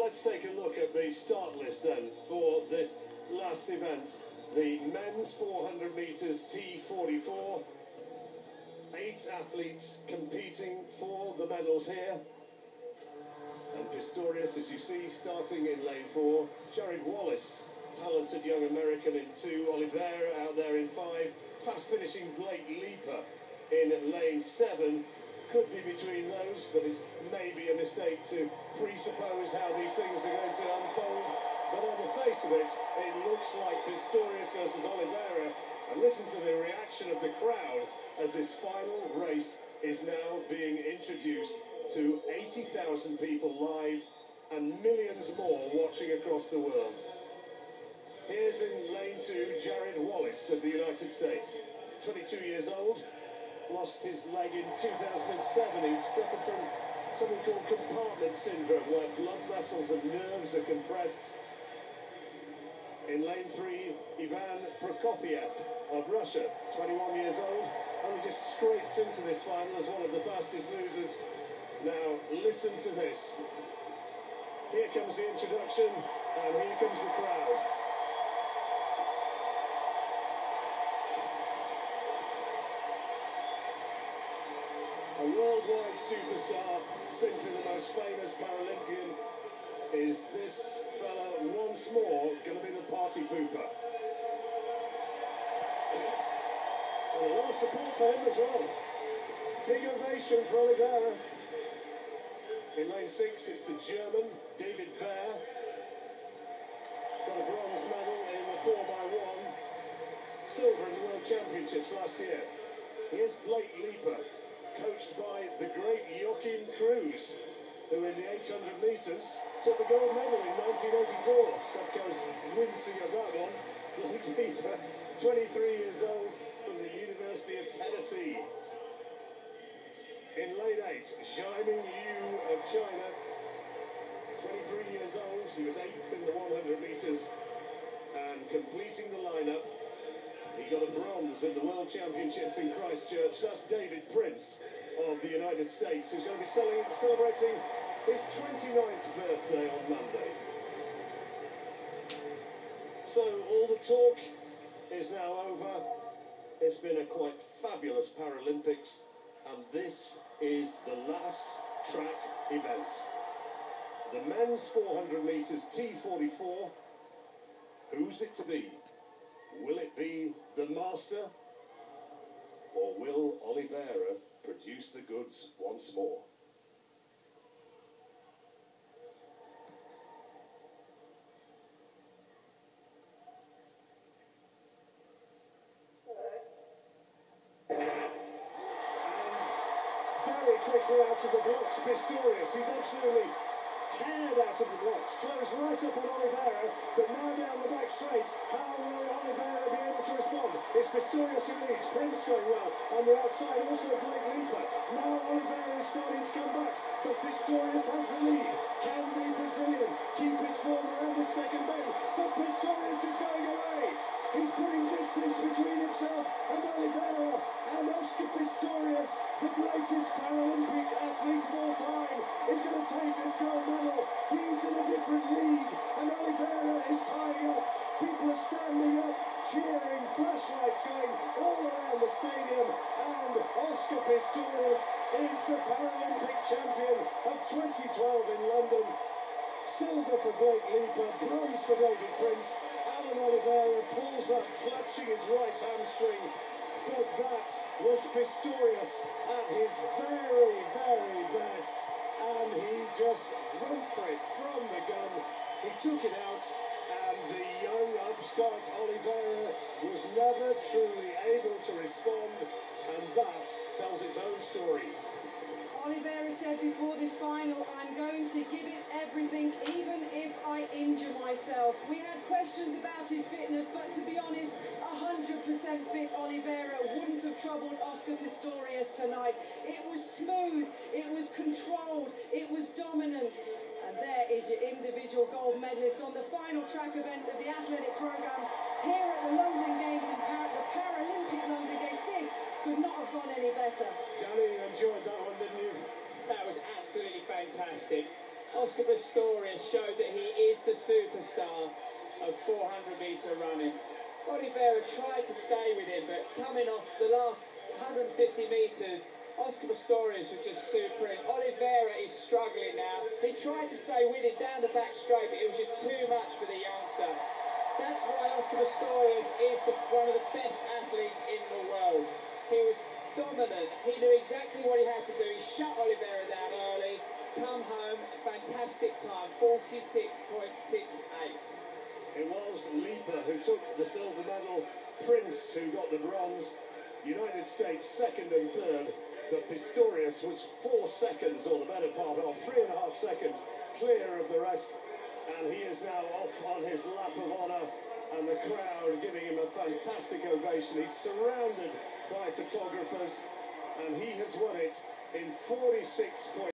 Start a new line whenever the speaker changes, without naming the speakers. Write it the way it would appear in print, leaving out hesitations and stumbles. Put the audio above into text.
let's take a look at the start list then for this last event. The men's 400 metres T44. 8 athletes competing for the medals here. And Pistorius, as you see, starting in lane 4. Jared Wallace, talented young American in 2. Ollivier out there in 5. Fast-finishing Blake Leaper in lane 7. Could be between those, but it's maybe a mistake to presuppose how these things are going to unfold. But on the face of it, it looks like Pistorius versus Ollivier. And listen to the reaction of the crowd as this final race is now being introduced to 80,000 people live and millions more watching across the world. Here's in lane 2, Jared Wallace of the United States. 22 years old, lost his leg in 2007. He suffered from something called compartment syndrome, where blood vessels and nerves are compressed. In lane 3, Ivan Prokopiev of Russia, 21 years old, only just scraped into this final as one of the fastest losers. Now, listen to this. Here comes the introduction, and here comes the crowd. A worldwide superstar, simply the most famous Paralympian. Is this fella once more going to be the party pooper? And a lot of support for him as well. Big ovation for Ollivier. In lane 6, it's the German, David Baer. Got a bronze medal in the 4x1. Silver in the World Championships last year. Here's Blake Leaper, coached by the great Joachim Cruz, who in the 800 metres took the gold medal in 1984. Subco's wincing at that one. Blake Leaper, 23 years old, from the University of Tennessee. In lane 8, Xiaoming Yu of China, 23 years old. He was 8th in the 100 metres and completing the lineup. He got a bronze at the World Championships in Christchurch. That's David Prince of the United States, who's going to be celebrating his 29th birthday on Monday. So all the talk is now over. It's been a quite fabulous Paralympics, and this is the last track event. The men's 400 metres T44. Who's it to be? Will it be the master, or will Ollivier produce the goods once more? Very quickly out of the blocks, Pistorius. He's absolutely teared out of the blocks, closed right up on Ollivier, but now down the back straight. How will Ollivier be able to respond? It's Pistorius who leads, Prince going well on the outside, also Blake Leaper. Now Ollivier is starting to come back, but Pistorius has the lead. Can the Brazilian keep his form around the second bend? But Pistorius is going away. He's putting distance between himself and Ollivier, and Oscar Pistorius, the greatest Paralympic athlete of all time, is going to take this gold medal. He's in a different league, and Ollivier is tying up. People are standing up, cheering, flashlights going all around the stadium, and Oscar Pistorius is the Paralympic champion of 2012 in London. Silver for Blake Leaper, bronze for David Prince. Ollivier pulls up, clutching his right hamstring, but that was Pistorius at his very, very best, and he just went for it from the gun. He took it out, and the young upstart Ollivier was never truly able to respond, and that tells its own story.
Ollivier said before this final, I'm going to give it everything, even if I injure myself. We had questions about his fitness, but to be honest, 100% fit Ollivier wouldn't have troubled Oscar Pistorius tonight. It was smooth, it was controlled, it was dominant. And there is your individual gold medalist on the final track event of the athletic programme here at the London Games in the Paralympic London Games. This could not have gone any better.
Danny, you enjoyed that one, didn't you?
That was absolutely fantastic. Oscar Pistorius showed that of 400-metre running. Oliveira tried to stay with him, but coming off the last 150 metres, Oscar Pistorius was just supreme. Oliveira is struggling now. He tried to stay with him down the back straight, but it was just too much for the youngster. That's why Oscar Pistorius is one of the best athletes in the world. He was dominant. He knew exactly what he had to do. He shut Oliveira down early, come home, fantastic time, 46.68.
It was Lieber who took the silver medal, Prince who got the bronze, United States second and third, but Pistorius was 4 seconds, or the better part of 3.5 seconds, clear of the rest, and he is now off on his lap of honour, and the crowd giving him a fantastic ovation. He's surrounded by photographers, and he has won it in 46.